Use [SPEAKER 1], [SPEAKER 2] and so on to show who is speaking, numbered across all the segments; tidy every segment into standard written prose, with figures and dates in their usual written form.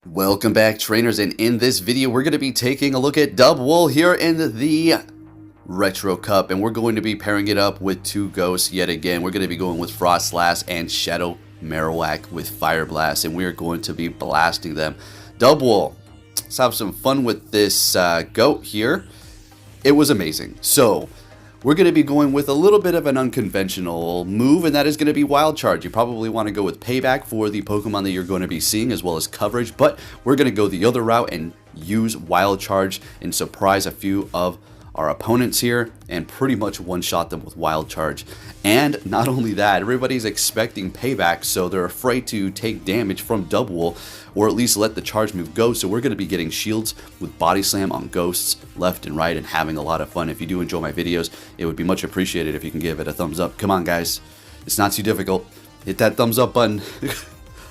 [SPEAKER 1] Welcome back, trainers, and in this video we're going to be taking a look at Dubwool here in the Retro Cup, and we're going to be pairing it up with two ghosts yet again. We're going to be going with Frostlass and Shadow Marowak with Fire Blast, and we are going to be blasting them. Dubwool, let's have some fun with this goat here. It was amazing. So we're going to be going with a little bit of an unconventional move, and that is going to be Wild Charge. You probably want to go with Payback for the Pokemon that you're going to be seeing, as well as coverage, but we're going to go the other route and use Wild Charge and surprise a few of our opponents here and pretty much one-shot them with Wild Charge. And not only that, everybody's expecting Payback, so they're afraid to take damage from Dubwool, or at least let the charge move go. So we're going to be getting shields with Body Slam on ghosts left and right and having a lot of fun. If you do enjoy my videos, it would be much appreciated if you can give it a thumbs up. Come on, guys. It's not too difficult. Hit that thumbs up button.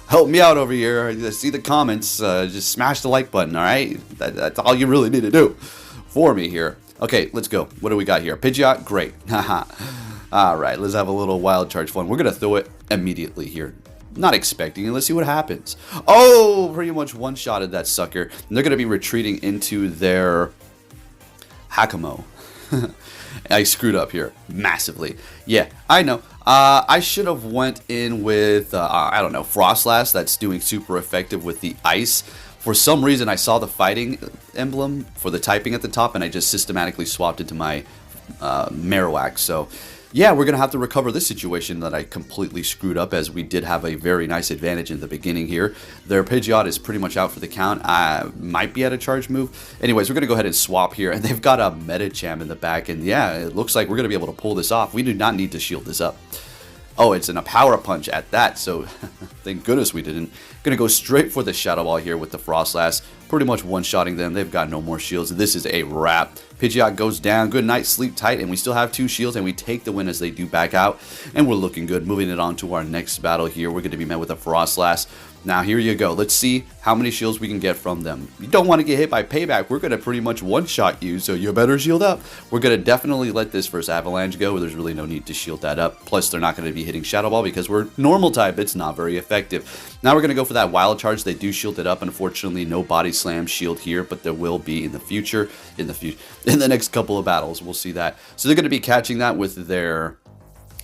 [SPEAKER 1] Help me out over here. See the comments. Just smash the like button, all right? That's all you really need to do for me here. Okay, let's go. What do we got here? Pidgeot? Great. Haha. Alright, let's have a little Wild Charge fun. We're going to throw it immediately here. Not expecting it. Let's see what happens. Oh, pretty much one-shotted that sucker. And they're going to be retreating into their Hakamo. I screwed up here massively. Yeah, I know. I should have went in with, I don't know, Frostlass. That's doing super effective with the ice. For some reason, I saw the fighting emblem for the typing at the top, and I just systematically swapped it to my Marowak. So, yeah, we're going to have to recover this situation that I completely screwed up, as we did have a very nice advantage in the beginning here. Their Pidgeot is pretty much out for the count. I might be at a charge move. Anyways, we're going to go ahead and swap here, and they've got a Medicham in the back, and yeah, it looks like we're going to be able to pull this off. We do not need to shield this up. Oh, it's in a power punch at that, so thank goodness we didn't. Gonna go straight for the Shadow Ball here with the Frostlass. Pretty much one-shotting them. They've got no more shields. This is a wrap. Pidgeot goes down. Good night, sleep tight, and we still have two shields, and we take the win as they do back out, and we're looking good. Moving it on to our next battle here. We're going to be met with a Frostlass. Now, here you go. Let's see how many shields we can get from them. You don't want to get hit by Payback. We're going to pretty much one-shot you, so you better shield up. We're going to definitely let this first Avalanche go. There's really no need to shield that up. Plus, they're not going to be hitting Shadow Ball because we're normal type. It's not very effective. Now, we're going to go for that Wild Charge. They do shield it up. Unfortunately, no Body Slam shield here, but there will be in the future. In the next couple of battles, we'll see that. So they're going to be catching that with their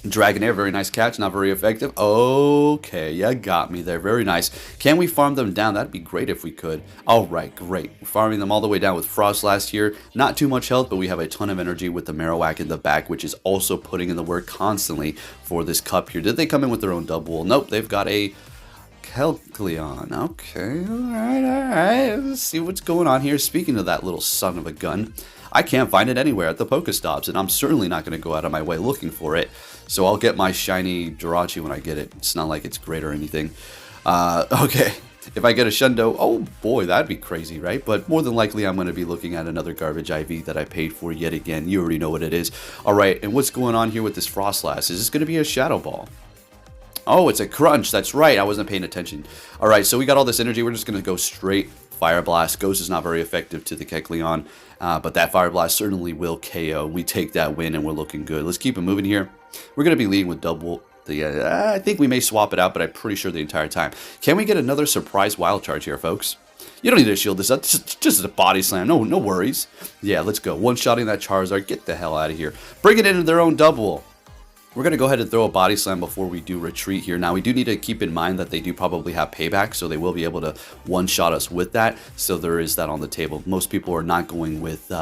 [SPEAKER 1] Dragonair. Very nice catch, not very effective. Okay, you got me there. Very nice. Can we farm them down? That'd be great if we could. All right, great. We're farming them all the way down with Frostlass here. Not too much health, but we have a ton of energy with the Marowak in the back, which is also putting in the work constantly for this cup here. Did they come in with their own Dubwool? Nope, they've got a Kelkleon. Okay, all right. Let's see what's going on here. Speaking of that little son of a gun, I can't find it anywhere at the Pokestops, and I'm certainly not going to go out of my way looking for it. So I'll get my shiny Jirachi when I get it. It's not like it's great or anything. Okay, if I get a Shundo, oh boy, that'd be crazy, right? But more than likely, I'm going to be looking at another garbage IV that I paid for yet again. You already know what it is. All right, and what's going on here with this Frostlass? Is this going to be a Shadow Ball? Oh, it's a Crunch. That's right. I wasn't paying attention. All right, so we got all this energy. We're just going to go straight Fire Blast. Ghost is not very effective to the Kecleon, but that Fire Blast certainly will KO. We take that win, and we're looking good. Let's keep it moving here. We're going to be leading with Dubwool. I think we may swap it out, but I'm pretty sure the entire time. Can we get another surprise Wild Charge here, folks? You don't need to shield this up. Just a Body Slam. No worries. Yeah, let's go. One-shotting that Charizard. Get the hell out of here. Bring it into their own Dubwool. We're going to go ahead and throw a Body Slam before we do retreat here. Now, we do need to keep in mind that they do probably have Payback, so they will be able to one-shot us with that. So there is that on the table. Most people are not going with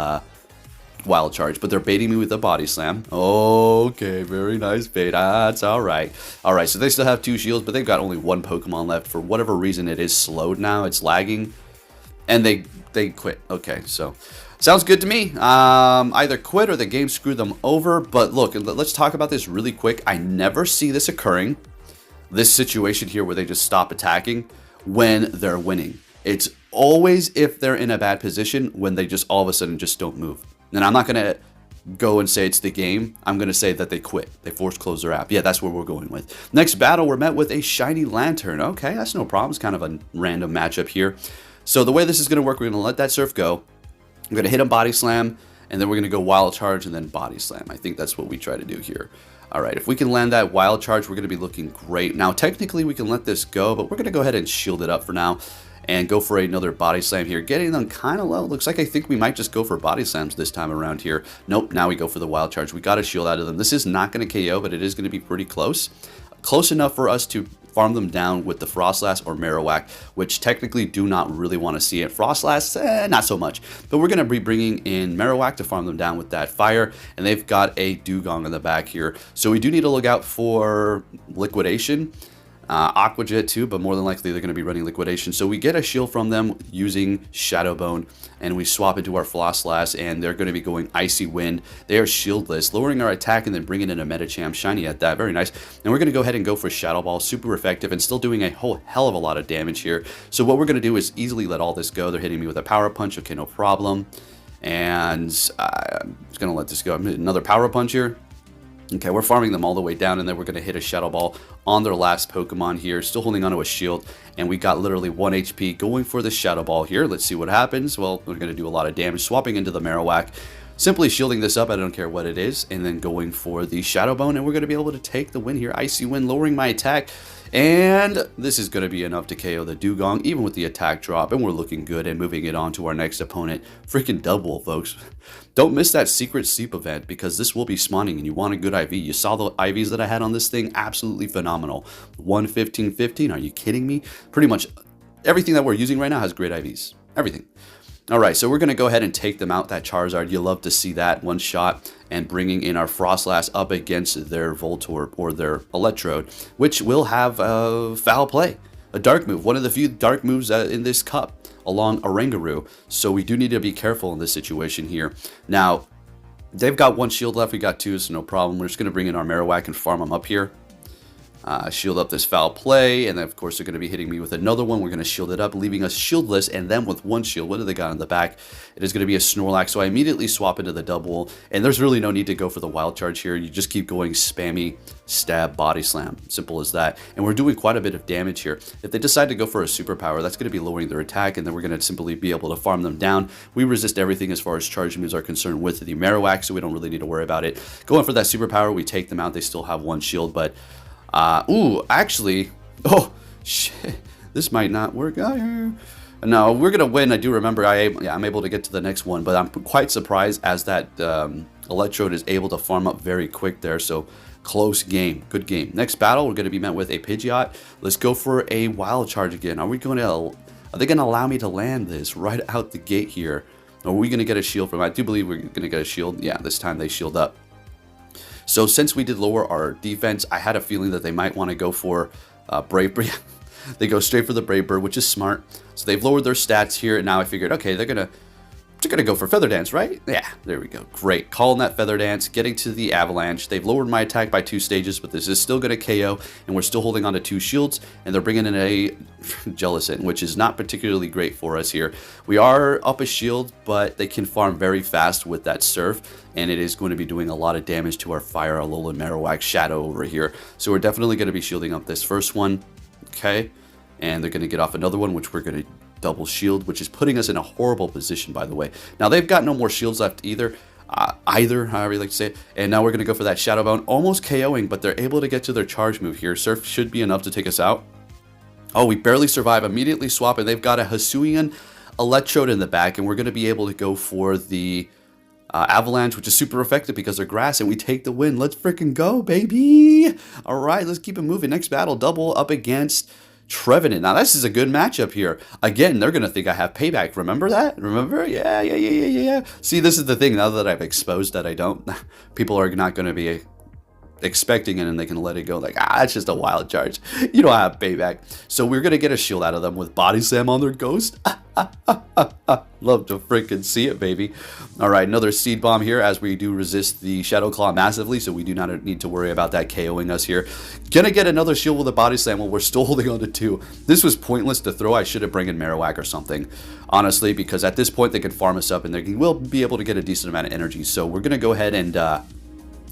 [SPEAKER 1] Wild Charge, but they're baiting me with a Body Slam. Okay, very nice bait. That's all right. All right, so they still have two shields, but they've got only one Pokemon left. For whatever reason, it is slowed now. It's lagging, and they quit. Okay, so sounds good to me. Either quit or the game screwed them over. But look, let's talk about this really quick. I never see this occurring, this situation here where they just stop attacking when they're winning. It's always if they're in a bad position when they just all of a sudden just don't move. And I'm not going to go and say it's the game. I'm going to say that they quit. They force close their app. Yeah, that's what we're going with. Next battle, we're met with a Shiny Lantern. Okay, that's no problem. It's kind of a random matchup here. So the way this is going to work, we're going to let that Surf go. I'm going to hit him Body Slam, and then we're going to go Wild Charge and then Body Slam. I think that's what we try to do here. All right, if we can land that Wild Charge, we're going to be looking great. Now, technically, we can let this go, but we're going to go ahead and shield it up for now. and go for another body slam here, getting them kind of low. Looks like I think we might just go for body slams this time around here. Nope, now we go for the wild charge. We got a shield out of them. This is not going to KO, but it is going to be pretty close. Close enough for us to farm them down with the Frostlass or Marowak, which technically do not really want to see it. Frostlass, not so much. But we're going to be bringing in Marowak to farm them down with that fire, and they've got a Dugong in the back here. So we do need to look out for Liquidation. Aqua Jet too, but more than likely they're going to be running Liquidation. So we get a shield from them using Shadow Bone, and we swap into our Frostlass, and they're going to be going Icy Wind. They are shieldless, lowering our attack and then bringing in a Medicham shiny at that. Very nice. And we're going to go ahead and go for Shadow Ball, super effective and still doing a whole hell of a lot of damage here. So what we're going to do is easily let all this go. They're hitting me with a Power Punch. Okay, no problem. And I'm just going to let this go. Another Power Punch here. Okay, we're farming them all the way down, and then we're going to hit a Shadow Ball on their last Pokemon here, still holding onto a shield, and we got literally 1 HP going for the Shadow Ball here. Let's see what happens. Well, we're going to do a lot of damage, swapping into the Marowak, simply shielding this up, I don't care what it is, and then going for the Shadow Bone, and we're going to be able to take the win here. Icy Wind, lowering my attack, and this is going to be enough to KO the Dugong, even with the attack drop, and we're looking good and moving it on to our next opponent. Freaking double, folks. Don't miss that secret sleep event, because this will be spawning, and you want a good IV. You saw the IVs that I had on this thing, absolutely phenomenal. 115-15, are you kidding me? Pretty much everything that we're using right now has great IVs. Everything. Alright, so we're going to go ahead and take them out, that Charizard. You love to see that, one shot, and bringing in our Frostlass up against their Voltorb or their Electrode, which will have Foul Play, a dark move, one of the few dark moves in this cup, along Oranguru. So we do need to be careful in this situation here. Now, they've got 1 shield left, we got 2, so no problem. We're just going to bring in our Marowak and farm them up here. Shield up this Foul Play, and then of course they're going to be hitting me with another one. We're going to shield it up, leaving us shieldless, and then with 1 shield, what do they got in the back? It is going to be a Snorlax, so I immediately swap into the double, and there's really no need to go for the wild charge here. You just keep going spammy, stab, body slam, simple as that. And we're doing quite a bit of damage here. If they decide to go for a superpower, that's going to be lowering their attack, and then we're going to simply be able to farm them down. We resist everything as far as charge moves are concerned with the Marowak, so we don't really need to worry about it. Going for that superpower, we take them out. They still have 1 shield, but actually, oh, shit, this might not work out here. No, we're going to win. I do remember I'm able to get to the next one, but I'm quite surprised as that Electrode is able to farm up very quick there, so close game, good game. Next battle, we're going to be met with a Pidgeot. Let's go for a Wild Charge again. Are they going to allow me to land this right out the gate here? Or are we going to get a shield from it? I do believe we're going to get a shield. Yeah, this time they shield up. So since we did lower our defense, I had a feeling that they might want to go for Brave Bird. They go straight for the Brave Bird, which is smart. So they've lowered their stats here, and now I figured, okay, they're gonna go for Feather Dance, right? Yeah, there we go. Great. Calling that Feather Dance, getting to the Avalanche. They've lowered my attack by 2 stages, but this is still going to KO, and we're still holding on to 2 shields, and they're bringing in a Jellicent, which is not particularly great for us here. We are up a shield, but they can farm very fast with that Surf, and it is going to be doing a lot of damage to our Fire Alolan Marowak Shadow over here. So we're definitely going to be shielding up this first one. Okay, and they're going to get off another one, which we're going to double shield, which is putting us in a horrible position, by the way. Now they've got no more shields left either, however you like to say it. And now we're going to go for that Shadow Bone, almost KOing, but they're able to get to their charge move here. Surf should be enough to take us out. Oh, we barely survive. Immediately swap, and they've got a Hisuian Electrode in the back, and we're going to be able to go for the Avalanche, which is super effective because they're grass, and we take the win. Let's freaking go, baby! All right, let's keep it moving. Next battle, double up against Trevenant. Now, this is a good matchup here. Again, they're going to think I have payback. Remember that? Remember? Yeah. See, this is the thing. Now that I've exposed that I don't, people are not going to be expecting it, and they can let it go like, it's just a wild charge. You don't have payback. So we're going to get a shield out of them with Body Slam on their Ghost. Love to freaking see it, baby. All right, another Seed Bomb here as we do resist the Shadow Claw massively, so we do not need to worry about that KOing us here. Gonna get another shield with a Body Slam while we're still holding on to 2. This was pointless to throw. I should have brought in Marowak or something, honestly, because at this point they can farm us up and they will be able to get a decent amount of energy. So we're gonna go ahead and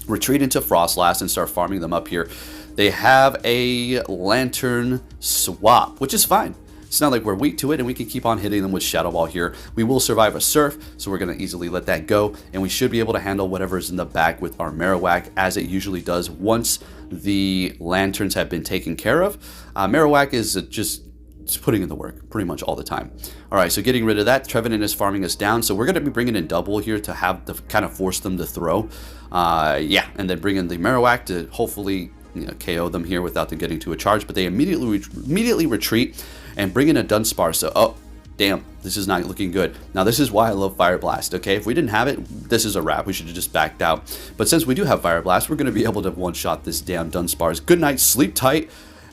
[SPEAKER 1] retreat into Frostlass and start farming them up here. They have a Lantern Swap, which is fine. It's not like we're weak to it, and we can keep on hitting them with Shadow Ball here. We will survive a Surf, so we're going to easily let that go, and we should be able to handle whatever's in the back with our Marowak, as it usually does once the Lanterns have been taken care of. Marowak is just just putting in the work pretty much all the time. All right, so getting rid of that, Trevenant is farming us down, so we're going to be bringing in Double here to have to kind of force them to throw. Yeah, and then bring in the Marowak to hopefully, you know, KO them here without them getting to a charge, but they immediately retreat and bring in a Dunsparce. So, oh, damn, this is not looking good. Now, this is why I love Fire Blast, okay? If we didn't have it, this is a wrap. We should have just backed out. But since we do have Fire Blast, we're going to be able to one-shot this damn Dunsparce. Good night, sleep tight.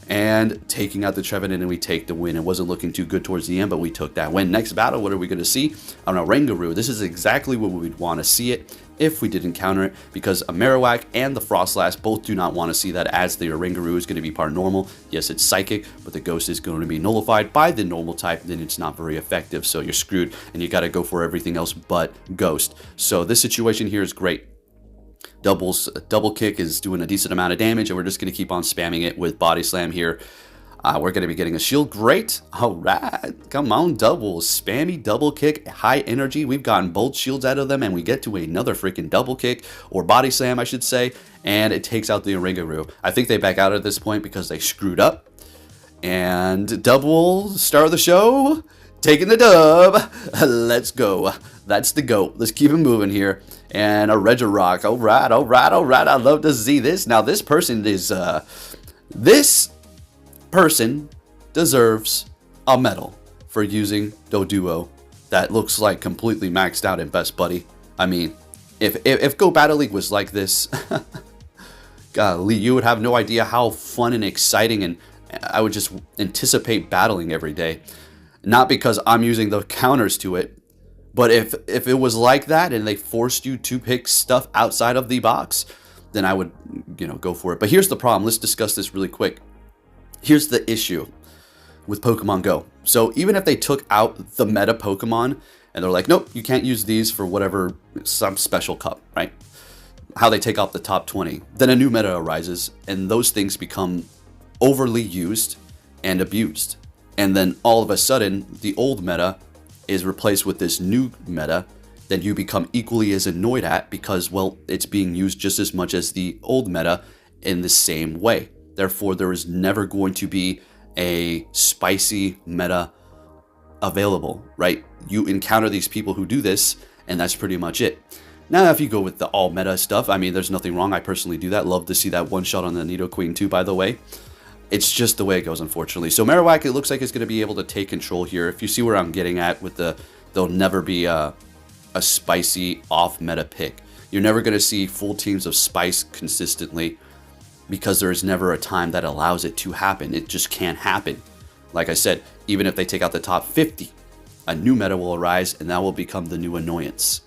[SPEAKER 1] And taking out the Trevenant, and we take the win. It wasn't looking too good towards the end, but we took that win. Next battle, what are we going to see? I don't know, Rangaroo. This is exactly what we would want to see it if we didn't counter it, because a Marowak and the Frostlass both do not want to see that, as the Rangaroo is going to be part normal. Yes, it's psychic, but the Ghost is going to be nullified by the normal type, then it's not very effective, so you're screwed, and you got to go for everything else but Ghost. So this situation here is great. Double kick is doing a decent amount of damage, and we're just going to keep on spamming it with Body Slam here. We're going to be getting a shield. Great. All right. Come on, double. Spammy double kick. High energy. We've gotten both shields out of them, and we get to another freaking double kick, or Body Slam, I should say, and it takes out the Rangaroo. I think they back out at this point because they screwed up. And Double, star of the show, taking the dub. Let's go. That's the GOAT. Let's keep it moving here. And a Regirock. All right, all right, all right. I'd love to see this. Now, this person is, this person deserves a medal for using Doduo. That looks like completely maxed out in Best Buddy. I mean, if Go Battle League was like this, golly, you would have no idea how fun and exciting, and I would just anticipate battling every day. Not because I'm using the counters to it, but if it was like that and they forced you to pick stuff outside of the box, then I would, you know, go for it. But here's the problem. Let's discuss this really quick. Here's the issue with Pokemon Go. So even if they took out the meta Pokemon and they're like, nope, you can't use these for whatever, some special cup, right? How they take off the top 20. Then a new meta arises, and those things become overly used and abused. And then all of a sudden, the old meta is replaced with this new meta that you become equally as annoyed at because, well, it's being used just as much as the old meta in the same way. Therefore, there is never going to be a spicy meta available, right? You encounter these people who do this, and that's pretty much it. Now, if you go with the all meta stuff, I mean, there's nothing wrong. I personally do that. Love to see that one shot on the Nidoqueen too, by the way. It's just the way it goes, unfortunately. So Marowak, it looks like it's going to be able to take control here. If you see where I'm getting at with there'll never be a spicy off-meta pick. You're never going to see full teams of Spice consistently because there is never a time that allows it to happen. It just can't happen. Like I said, even if they take out the top 50, a new meta will arise, and that will become the new annoyance,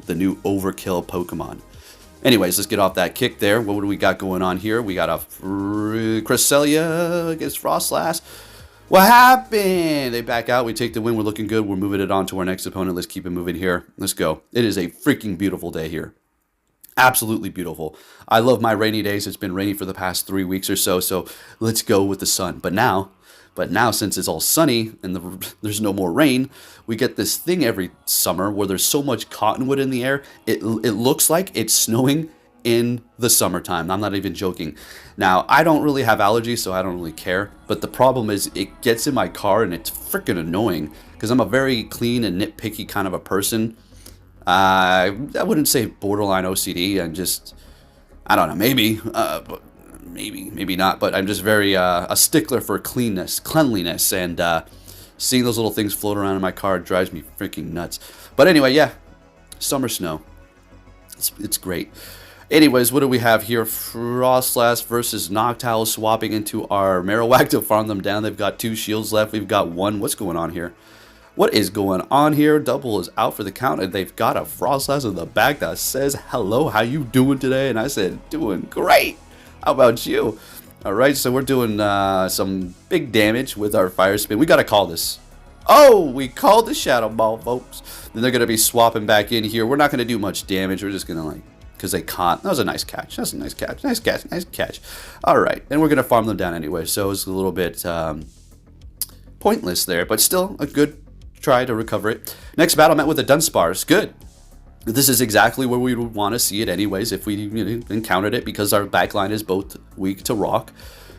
[SPEAKER 1] the new overkill Pokemon. Anyways, let's get off that kick there. What do we got going on here? We got a Cresselia against Frostlass. What happened? They back out. We take the win. We're looking good. We're moving it on to our next opponent. Let's keep it moving here. Let's go. It is a freaking beautiful day here. Absolutely beautiful. I love my rainy days. It's been rainy for the past 3 weeks or so, so let's go with the sun. But now, since it's all sunny and there's no more rain, we get this thing every summer where there's so much cottonwood in the air. It looks like it's snowing in the summertime. I'm not even joking. Now, I don't really have allergies, so I don't really care. But the problem is it gets in my car and it's freaking annoying because I'm a very clean and nitpicky kind of a person. I wouldn't say borderline OCD. I'm just, I don't know, maybe, but maybe not. But I'm just very a stickler for cleanliness, and seeing those little things float around in my car drives me freaking nuts. But anyway, yeah, summer snow. It's great. Anyways, what do we have here? Frostlass versus Noctowl swapping into our Marowak to farm them down. They've got 2 shields left. We've got 1. What's going on here? What is going on here? Double is out for the count, and they've got a Frostlass in the back that says, hello, how you doing today? And I said, doing great. How about you? All right, so we're doing some big damage with our Fire Spin. We got to call this. Oh, we called the Shadow Ball, folks. Then they're going to be swapping back in here. We're not going to do much damage. We're just going to, because they caught. That was a nice catch. That's a nice catch. Nice catch. Nice catch. All right, and we're going to farm them down anyway, so it's a little bit pointless there, but still a good try to recover it. Next battle met with a Dunsparce. Good. This is exactly where we would want to see it anyways if we encountered it, because our backline is both weak to rock.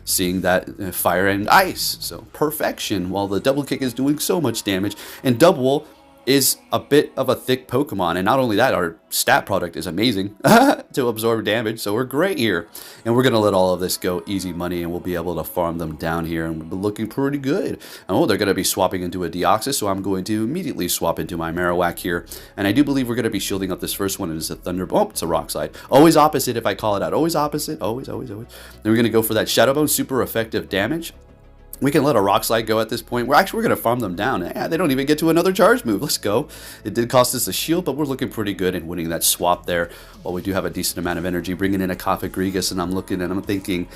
[SPEAKER 1] seeing that fire and ice. So perfection, while the double kick is doing so much damage. And double is a bit of a thick Pokemon, and not only that, our stat product is amazing to absorb damage, so we're great here. And we're going to let all of this go easy money, and we'll be able to farm them down here, and we're looking pretty good. Oh, they're going to be swapping into a Deoxys, so I'm going to immediately swap into my Marowak here. And I do believe we're going to be shielding up this first one, and it's a Thunderbolt. Oh, it's a Rock Slide. Always opposite if I call it out. Always opposite. Always, always, always. Then we're going to go for that Shadow Bone, super effective damage. We can let a Rock Slide go at this point. We're going to farm them down. Yeah, they don't even get to another charge move. Let's go. It did cost us a shield, but we're looking pretty good in winning that swap there. While we do have a decent amount of energy, bringing in a Cofagrigus, and I'm looking and I'm thinking,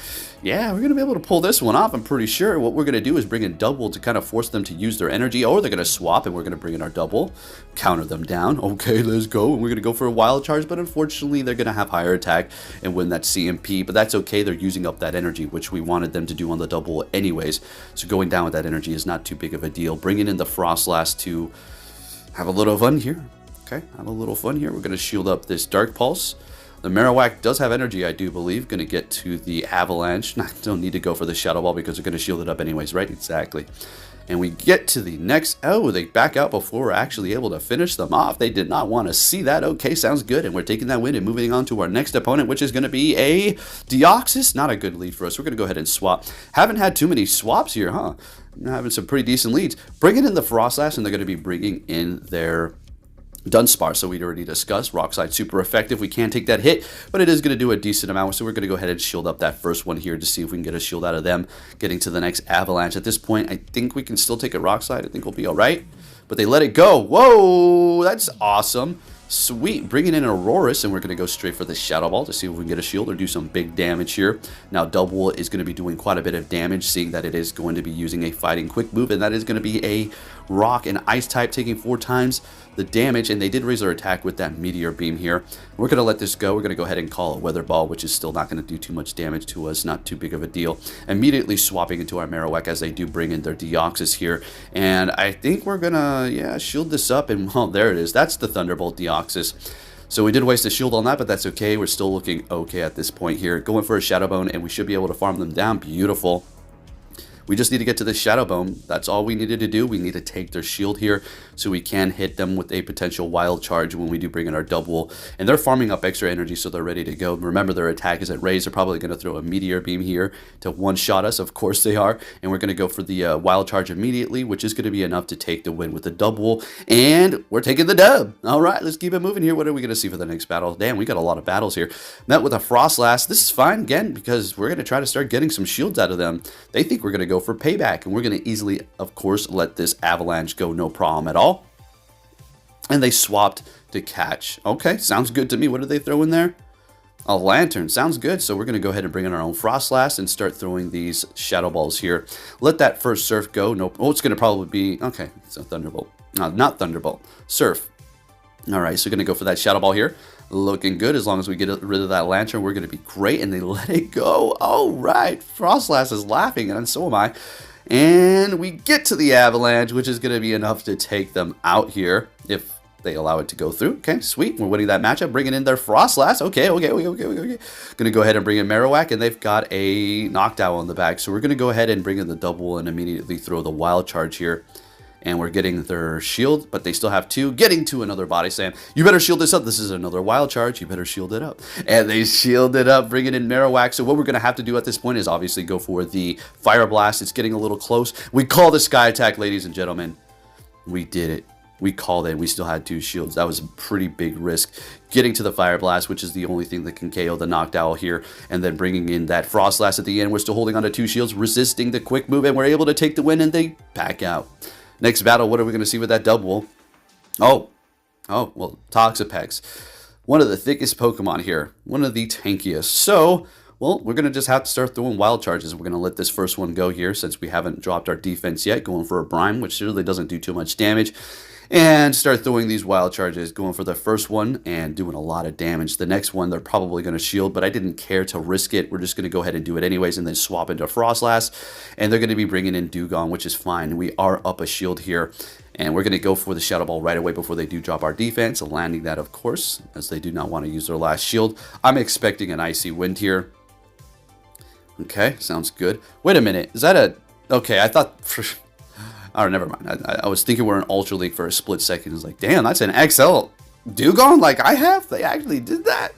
[SPEAKER 1] yeah, we're going to be able to pull this one off. I'm pretty sure what we're going to do is bring in double to kind of force them to use their energy, or they're going to swap and we're going to bring in our double, counter them down. Okay, let's go. And we're going to go for a wild charge, but unfortunately they're going to have higher attack and win that CMP, but that's okay. They're using up that energy, which we wanted them to do on the double anyways. So going down with that energy is not too big of a deal. Bringing in the Frostlass to have a little fun here. Okay, have a little fun here. We're going to shield up this Dark Pulse. The Marowak does have energy, I do believe. Going to get to the Avalanche. Don't need to go for the Shadow Ball because we're going to shield it up anyways, right? Exactly. And we get to the next... Oh, they back out before we're actually able to finish them off. They did not want to see that. Okay, sounds good. And we're taking that win and moving on to our next opponent, which is going to be a Deoxys. Not a good lead for us. We're going to go ahead and swap. Haven't had too many swaps here, huh? Having some pretty decent leads. Bringing in the Frostlass, and they're going to be bringing in their Dunsparce, so we'd already discussed. Rock Slide, super effective. We can't take that hit, but it is going to do a decent amount, so we're going to go ahead and shield up that first one here to see if we can get a shield out of them. Getting to the next Avalanche. At this point, I think we can still take a Rock Slide. I think we'll be all right, but they let it go. Whoa, that's awesome. Sweet. Bringing in Aurorus, and we're going to go straight for the Shadow Ball to see if we can get a shield or do some big damage here. Now, Double is going to be doing quite a bit of damage, seeing that it is going to be using a Fighting Quick move, and that is going to be a Rock and Ice type, taking 4 times the damage, and they did raise their attack with that Meteor Beam here. We're going to let this go. We're going to go ahead and call a Weather Ball, which is still not going to do too much damage to us, not too big of a deal. Immediately swapping into our Marowak as they do bring in their Deoxys here, and I think we're going to, yeah, shield this up, and well, there it is. That's the Thunderbolt Deoxys. So we did waste a shield on that, but that's okay. We're still looking okay at this point here. Going for a Shadow Bone, and we should be able to farm them down. Beautiful. We just need to get to the Shadow Bone. That's all we needed to do. We need to take their shield here so we can hit them with a potential wild charge when we do bring in our double. And they're farming up extra energy, so they're ready to go. Remember, their attack is at raise. They're probably going to throw a Meteor Beam here to one-shot us. Of course they are. And we're going to go for the wild charge immediately, which is going to be enough to take the win with the double. And we're taking the dub. All right, let's keep it moving here. What are we going to see for the next battle? Damn, we got a lot of battles here. Met with a Frostlass. This is fine, again, because we're going to try to start getting some shields out of them. They think we're going to go for payback, and we're going to easily, of course, let this Avalanche go, no problem at all. And they swapped to catch. Okay, sounds good to me. What did they throw in there? A Lantern. Sounds good. So we're going to go ahead and bring in our own Frostlass and start throwing these Shadow Balls here. Let that first Surf go. Nope. Oh, it's going to probably be... Okay, it's a Thunderbolt. No, not Thunderbolt. Surf. All right, so we're going to go for that Shadow Ball here. Looking good. As long as we get rid of that Lantern, we're going to be great. And they let it go. All right. Frostlass is laughing, and so am I. And we get to the Avalanche, which is going to be enough to take them out here if they allow it to go through. Okay, sweet. We're winning that matchup, bringing in their Frostlass. Okay. Going to go ahead and bring in Marowak, and they've got a Noctowl on the back. So we're going to go ahead and bring in the double and immediately throw the Wild Charge here. And we're getting their shield, but they still have 2. Getting to another Body Slam. You better shield this up. This is another Wild Charge. You better shield it up. And they shield it up, bringing in Marowak. So what we're going to have to do at this point is obviously go for the Fire Blast. It's getting a little close. We call the Sky Attack, ladies and gentlemen. We did it. We called it. We still had 2 shields. That was a pretty big risk. Getting to the Fire Blast, which is the only thing that can KO the Noctowl here, and then bringing in that Frostlass at the end. We're still holding on to 2 shields, resisting the quick move, and we're able to take the win, and they back out. Next battle, what are we going to see with that double? Oh, well, Toxapex. One of the thickest Pokemon here. One of the tankiest. So, well, we're going to just have to start throwing wild charges. We're going to let this first one go here since we haven't dropped our defense yet. Going for a Brine, which really doesn't do too much damage. And start throwing these wild charges. Going for the first one and doing a lot of damage. The next one, they're probably going to shield, but I didn't care to risk it. We're just going to go ahead and do it anyways and then swap into Frostlass. And they're going to be bringing in Dugong, which is fine. We are up a shield here. And we're going to go for the Shadow Ball right away before they do drop our defense. Landing that, of course, as they do not want to use their last shield. I'm expecting an Icy Wind here. Okay, sounds good. Wait a minute. Is that a... Okay, I thought... Oh, never mind. I was thinking we're an Ultra League for a split second. It's like, damn, that's an XL Dugong like I have? They actually did that?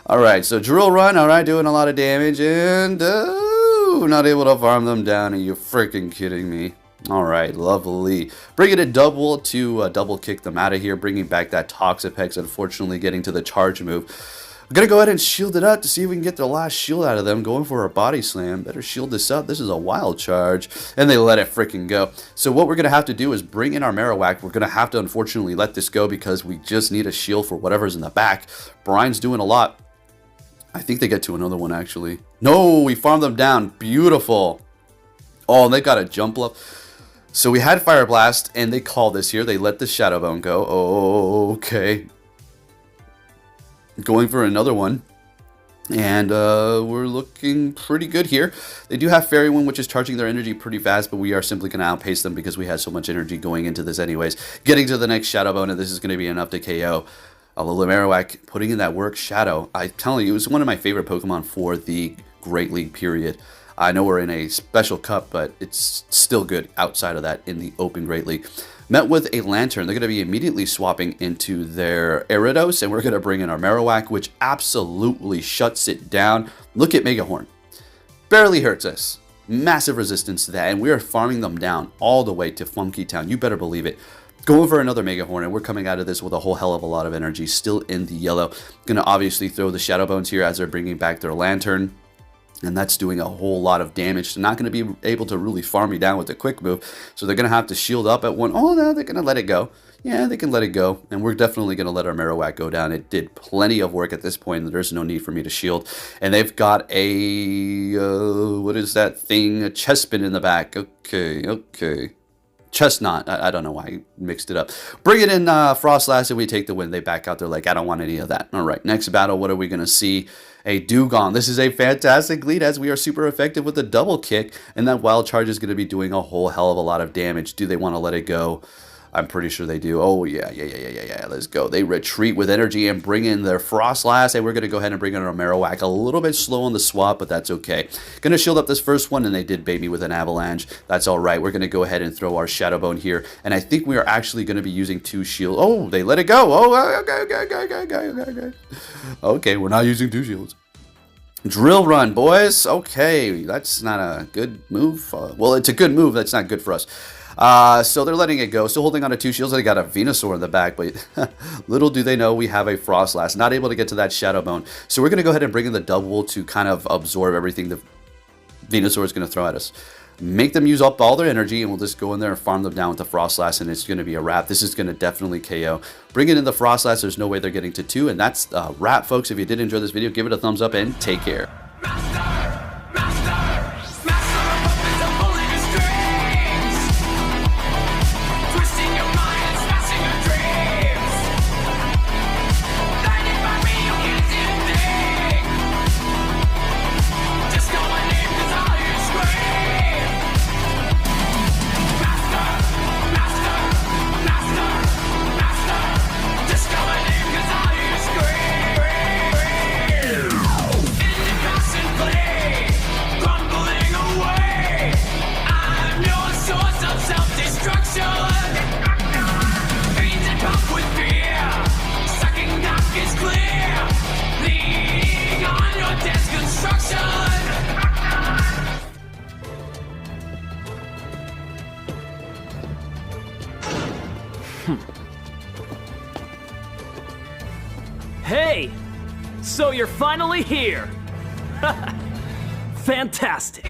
[SPEAKER 1] Alright, so Drill Run. Alright, doing a lot of damage. And, not able to farm them down. Are you freaking kidding me? Alright, lovely. Bringing a double to double kick them out of here. Bringing back that Toxapex. Unfortunately, getting to the charge move. I'm going to go ahead and shield it up to see if we can get the last shield out of them. Going for a body slam. Better shield this up. This is a wild charge. And they let it freaking go. So what we're going to have to do is bring in our Marowak. We're going to have to unfortunately let this go because we just need a shield for whatever's in the back. Brian's doing a lot. I think they get to another one actually. No, we farmed them down. Beautiful. Oh, and they got a jump up. So we had Fire Blast and they called this here. They let the Shadow Bone go. Oh, okay. Going for another one, and we're looking pretty good here. They do have Fairy Wind, which is charging their energy pretty fast, but we are simply going to outpace them because we had so much energy going into this anyways. Getting to the next Shadow Bone, and this is going to be enough to KO. Although Marowak putting in that work. Shadow, I'm telling you, it was one of my favorite Pokemon for the Great League period. I know we're in a special cup, but it's still good outside of that in the Open Great League. Met with a Lantern. They're going to be immediately swapping into their Gyarados, and we're going to bring in our Marowak, which absolutely shuts it down. Look at Mega Horn. Barely hurts us. Massive resistance to that, and we are farming them down all the way to Funky Town. You better believe it. Going for another Mega Horn, and we're coming out of this with a whole hell of a lot of energy, still in the yellow. Going to obviously throw the Shadow Bones here as they're bringing back their Lantern. And that's doing a whole lot of damage. They're not going to be able to really farm me down with a quick move. So they're going to have to shield up at one. Oh, no, they're going to let it go. Yeah, they can let it go. And we're definitely going to let our Marowak go down. It did plenty of work at this point. There's no need for me to shield. And they've got a... what is that thing? A Chespin in the back. Okay. Chestnut. I don't know why I mixed it up. Bring it in Frostlass and we take the win. They back out. They're like, I don't want any of that. All right, next battle, what are we going to see? A Dugong. This is a fantastic lead as we are super effective with a double kick. And that wild charge is going to be doing a whole hell of a lot of damage. Do they want to let it go? I'm pretty sure they do. Oh, yeah. Let's go. They retreat with energy and bring in their Frostlass. And we're going to go ahead and bring in our Marowak. A little bit slow on the swap, but that's okay. Going to shield up this first one, and they did bait me with an Avalanche. That's all right. We're going to go ahead and throw our Shadow Bone here. And I think we are actually going to be using 2 shields. Oh, they let it go. Oh, okay. Okay, we're not using 2 shields. Drill Run, boys. Okay, that's not a good move. Well, it's a good move. That's not good for us. So they're letting it go. Still holding on to 2 shields. They got a Venusaur in the back, but little do they know we have a Frostlass. Not able to get to that Shadow Bone. So we're going to go ahead and bring in the double to kind of absorb everything the Venusaur is going to throw at us. Make them use up all their energy, and we'll just go in there and farm them down with the Frostlass, and it's going to be a wrap. This is going to definitely KO. Bring it in the Frostlass. There's no way they're getting to 2, and that's a wrap, folks. If you did enjoy this video, give it a thumbs up, and take care.
[SPEAKER 2] Hey! So you're finally here! Fantastic!